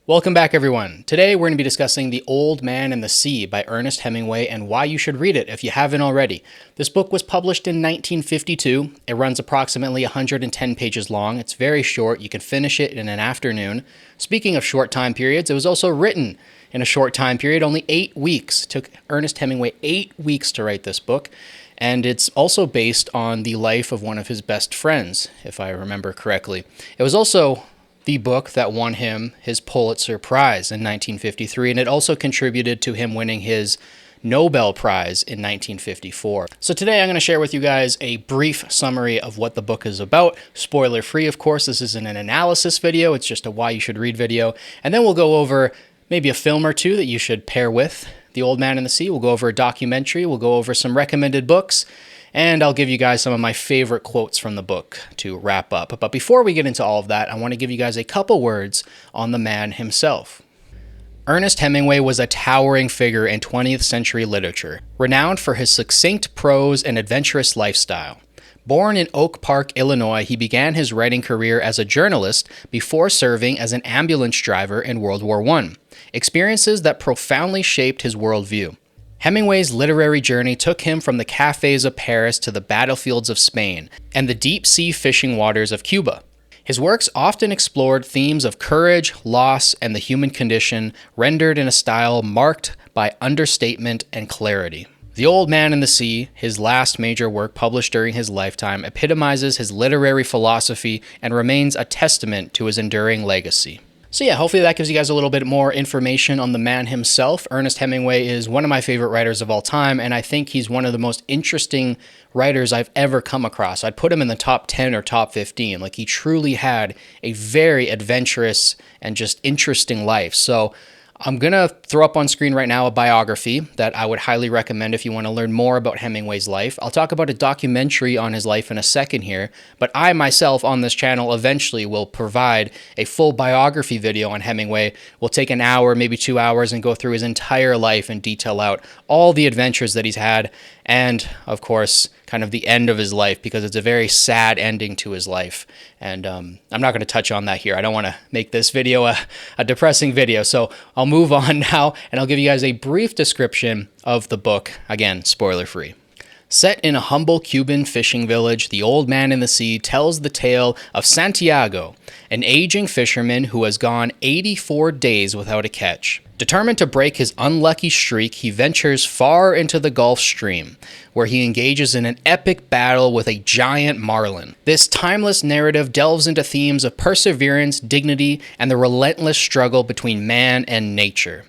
Welcome back, everyone. Today we're going to be discussing The Old Man and the Sea by Ernest Hemingway and why you should read it if you haven't already. This book was published in 1952. It runs approximately 110 pages long. It's very short. You can finish it in an afternoon. Speaking of short time periods, it was also written in a short time period, only 8 weeks. It took Ernest Hemingway 8 weeks to write this book. And it's also based on the life of one of his best friends, if I remember correctly. It was also the book that won him his Pulitzer Prize in 1953, and it also contributed to him winning his Nobel Prize in 1954. So today I'm going to share with you guys a brief summary of what the book is about. Spoiler free, of course. This isn't an analysis video, it's just a why you should read video. And then we'll go over maybe a film or two that you should pair with The Old Man and the Sea. We'll go over a documentary, we'll go over some recommended books, and I'll give you guys some of my favorite quotes from the book to wrap up. But before we get into all of that, I want to give you guys a couple words on the man himself. Ernest Hemingway was a towering figure in 20th century literature, renowned for his succinct prose and adventurous lifestyle. Born in Oak Park, Illinois, he began his writing career as a journalist before serving as an ambulance driver in World War I, experiences that profoundly shaped his worldview. Hemingway's literary journey took him from the cafes of Paris to the battlefields of Spain and the deep-sea fishing waters of Cuba. His works often explored themes of courage, loss, and the human condition, rendered in a style marked by understatement and clarity. The Old Man and the Sea, his last major work published during his lifetime, epitomizes his literary philosophy and remains a testament to his enduring legacy. So yeah, hopefully that gives you guys a little bit more information on the man himself. Ernest Hemingway is one of my favorite writers of all time, and I think he's one of the most interesting writers I've ever come across. I'd put him in the top 10 or top 15. Like, he truly had a very adventurous and just interesting life. So I'm going to throw up on screen right now a biography that I would highly recommend if you want to learn more about Hemingway's life. I'll talk about a documentary on his life in a second here, but I myself on this channel eventually will provide a full biography video on Hemingway. We'll take an hour, maybe 2 hours, and go through his entire life and detail out all the adventures that he's had and, of course, kind of the end of his life, because it's a very sad ending to his life. And I'm not going to touch on that here. I don't want to make this video a depressing video. So I'll move on now, and I'll give you guys a brief description of the book. Again, spoiler free. Set in a humble Cuban fishing village, The Old Man and the Sea tells the tale of Santiago, an aging fisherman who has gone 84 days without a catch. Determined to break his unlucky streak, he ventures far into the Gulf Stream, where he engages in an epic battle with a giant marlin. This timeless narrative delves into themes of perseverance, dignity, and the relentless struggle between man and nature.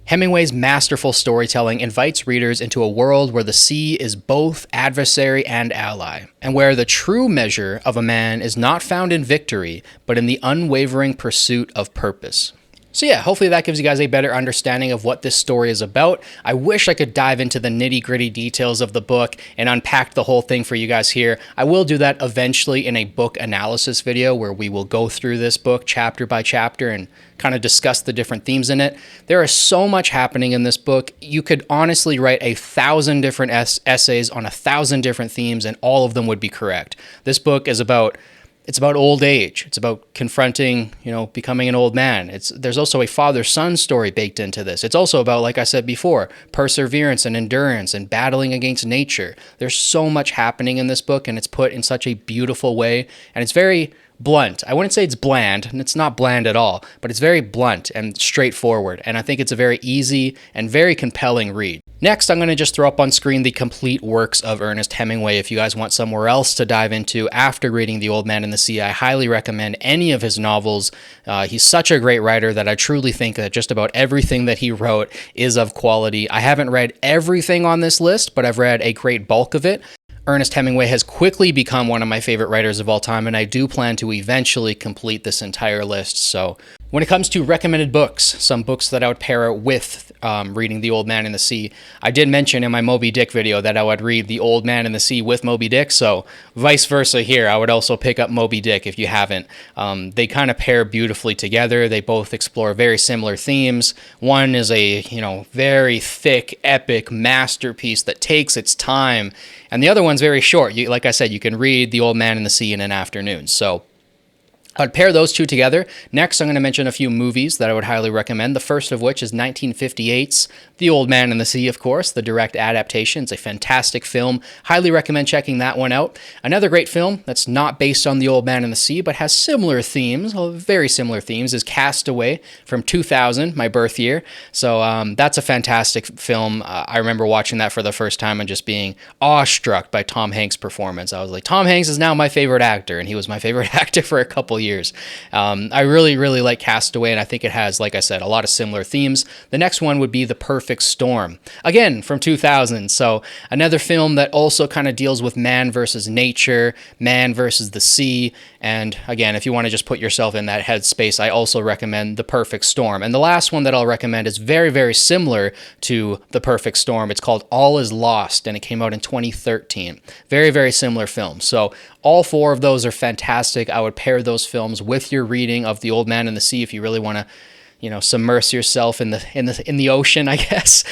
Hemingway's masterful storytelling invites readers into a world where the sea is both adversary and ally, and where the true measure of a man is not found in victory, but in the unwavering pursuit of purpose. So yeah, hopefully that gives you guys a better understanding of what this story is about. I wish I could dive into the nitty-gritty details of the book and unpack the whole thing for you guys here. I will do that eventually in a book analysis video where we will go through this book chapter by chapter and kind of discuss the different themes in it. There is so much happening in this book. You could honestly write 1,000 different essays on 1,000 different themes, and all of them would be correct. This book is about old age. It's about confronting, becoming an old man. There's also a father-son story baked into this. It's also about, like I said before, perseverance and endurance and battling against nature. There's so much happening in this book, and it's put in such a beautiful way, and it's very blunt. I wouldn't say it's bland, and it's not bland at all, but it's very blunt and straightforward, and I think it's a very easy and very compelling read. Next, I'm going to just throw up on screen the complete works of Ernest Hemingway. If you guys want somewhere else to dive into after reading The Old Man and the Sea, I highly recommend any of his novels. He's such a great writer that I truly think that just about everything that he wrote is of quality. I haven't read everything on this list, but I've read a great bulk of it. Ernest Hemingway has quickly become one of my favorite writers of all time, and I do plan to eventually complete this entire list. So when it comes to recommended books, some books that I would pair with reading The Old Man and the Sea, I did mention in my Moby Dick video that I would read The Old Man and the Sea with Moby Dick, so vice versa here. I would also pick up Moby Dick if you haven't. They kind of pair beautifully together. They both explore very similar themes. One is a very thick, epic masterpiece that takes its time, and the other one's very short. Like I said, you can read The Old Man and the Sea in an afternoon. So I'd pair those two together. Next, I'm going to mention a few movies that I would highly recommend. The first of which is 1958's The Old Man and the Sea, of course, the direct adaptation. It's a fantastic film. Highly recommend checking that one out. Another great film that's not based on The Old Man and the Sea, but has similar themes, well, very similar themes, is Castaway from 2000, my birth year. So that's a fantastic film. I remember watching that for the first time and just being awestruck by Tom Hanks' performance. I was like, Tom Hanks is now my favorite actor, and he was my favorite actor for a couple years. I really, really like Castaway, and I think it has, like I said, a lot of similar themes. The next one would be The Perfect Storm, again from 2000. So another film that also kind of deals with man versus nature, man versus the sea. And again, if you want to just put yourself in that headspace, I also recommend The Perfect Storm. And the last one that I'll recommend is very, very similar to The Perfect Storm. It's called All Is Lost, and it came out in 2013. Very, very similar film. So all four of those are fantastic. I would pair those films with your reading of The Old Man and the Sea if you really want to, submerse yourself in the ocean, I guess.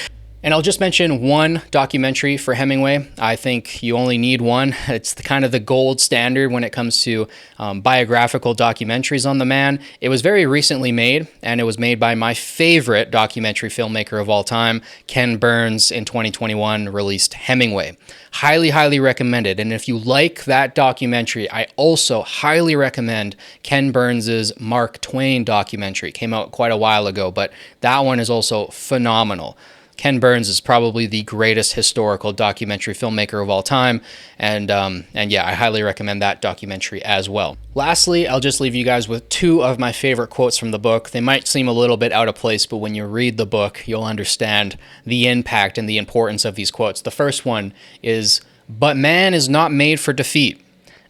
And I'll just mention one documentary for Hemingway. I think you only need one. It's kind of the gold standard when it comes to biographical documentaries on the man. It was very recently made, and it was made by my favorite documentary filmmaker of all time, Ken Burns. In 2021 released Hemingway. Highly, highly recommended. And if you like that documentary, I also highly recommend Ken Burns's Mark Twain documentary. It came out quite a while ago, but that one is also phenomenal. Ken Burns is probably the greatest historical documentary filmmaker of all time, and yeah, I highly recommend that documentary as well. Lastly, I'll just leave you guys with two of my favorite quotes from the book. They might seem a little bit out of place, but when you read the book, you'll understand the impact and the importance of these quotes. The first one is, "But man is not made for defeat.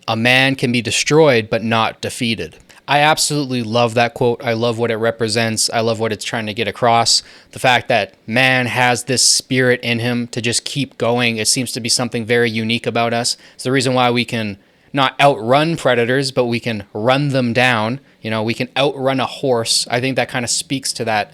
A man can be destroyed, but not defeated." I absolutely love that quote. I love what it represents. I love what it's trying to get across. The fact that man has this spirit in him to just keep going. It seems to be something very unique about us. It's the reason why we can not outrun predators, but we can run them down. We can outrun a horse. I think that kind of speaks to that,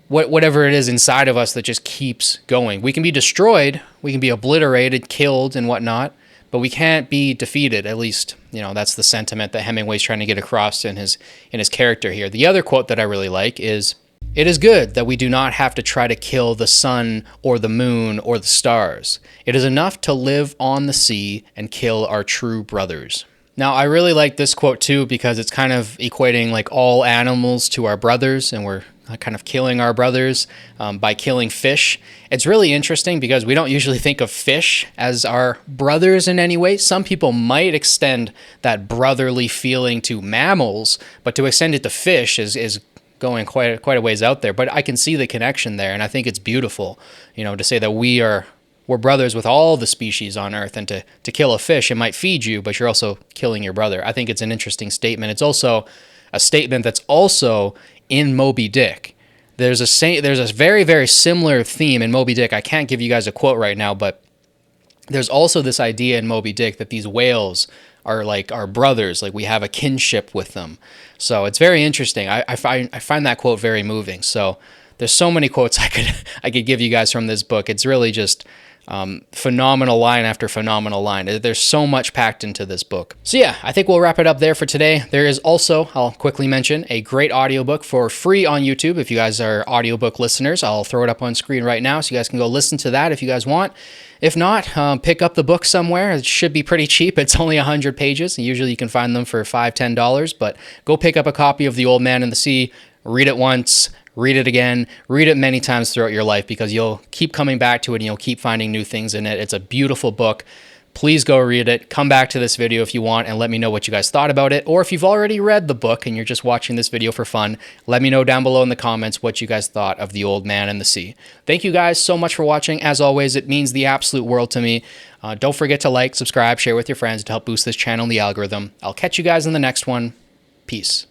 whatever it is inside of us that just keeps going. We can be destroyed. We can be obliterated, killed, and whatnot. But we can't be defeated. At least, that's the sentiment that Hemingway's trying to get across in his character here. The other quote that I really like is, "It is good that we do not have to try to kill the sun or the moon or the stars. It is enough to live on the sea and kill our true brothers." Now, I really like this quote too because it's kind of equating like all animals to our brothers, and we're kind of killing our brothers by killing fish. It's really interesting because we don't usually think of fish as our brothers in any way. Some people might extend that brotherly feeling to mammals, but to extend it to fish is going quite a ways out there. But I can see the connection there, and I think it's beautiful, to say that we're brothers with all the species on Earth, and to kill a fish, it might feed you, but you're also killing your brother. I think it's an interesting statement. It's also a statement that's also in Moby Dick. There's a very, very similar theme in Moby Dick. I can't give you guys a quote right now, but there's also this idea in Moby Dick that these whales are like our brothers, like we have a kinship with them. So it's very interesting. I find that quote very moving. So there's so many quotes I could give you guys from this book. It's really just phenomenal line after phenomenal line. There's so much packed into this book. So yeah, I think we'll wrap it up there for today. There is also, I'll quickly mention, a great audiobook for free on YouTube. If you guys are audiobook listeners, I'll throw it up on screen right now so you guys can go listen to that if you guys want. If not, pick up the book somewhere. It should be pretty cheap. It's only 100 pages. Usually you can find them for $5, $10, but go pick up a copy of The Old Man and the Sea, read it once, read it again, read it many times throughout your life because you'll keep coming back to it and you'll keep finding new things in it. It's a beautiful book. Please go read it. Come back to this video if you want and let me know what you guys thought about it. Or if you've already read the book and you're just watching this video for fun, let me know down below in the comments what you guys thought of The Old Man and the Sea. Thank you guys so much for watching. As always, it means the absolute world to me. Don't forget to like, subscribe, share with your friends to help boost this channel and the algorithm. I'll catch you guys in the next one. Peace.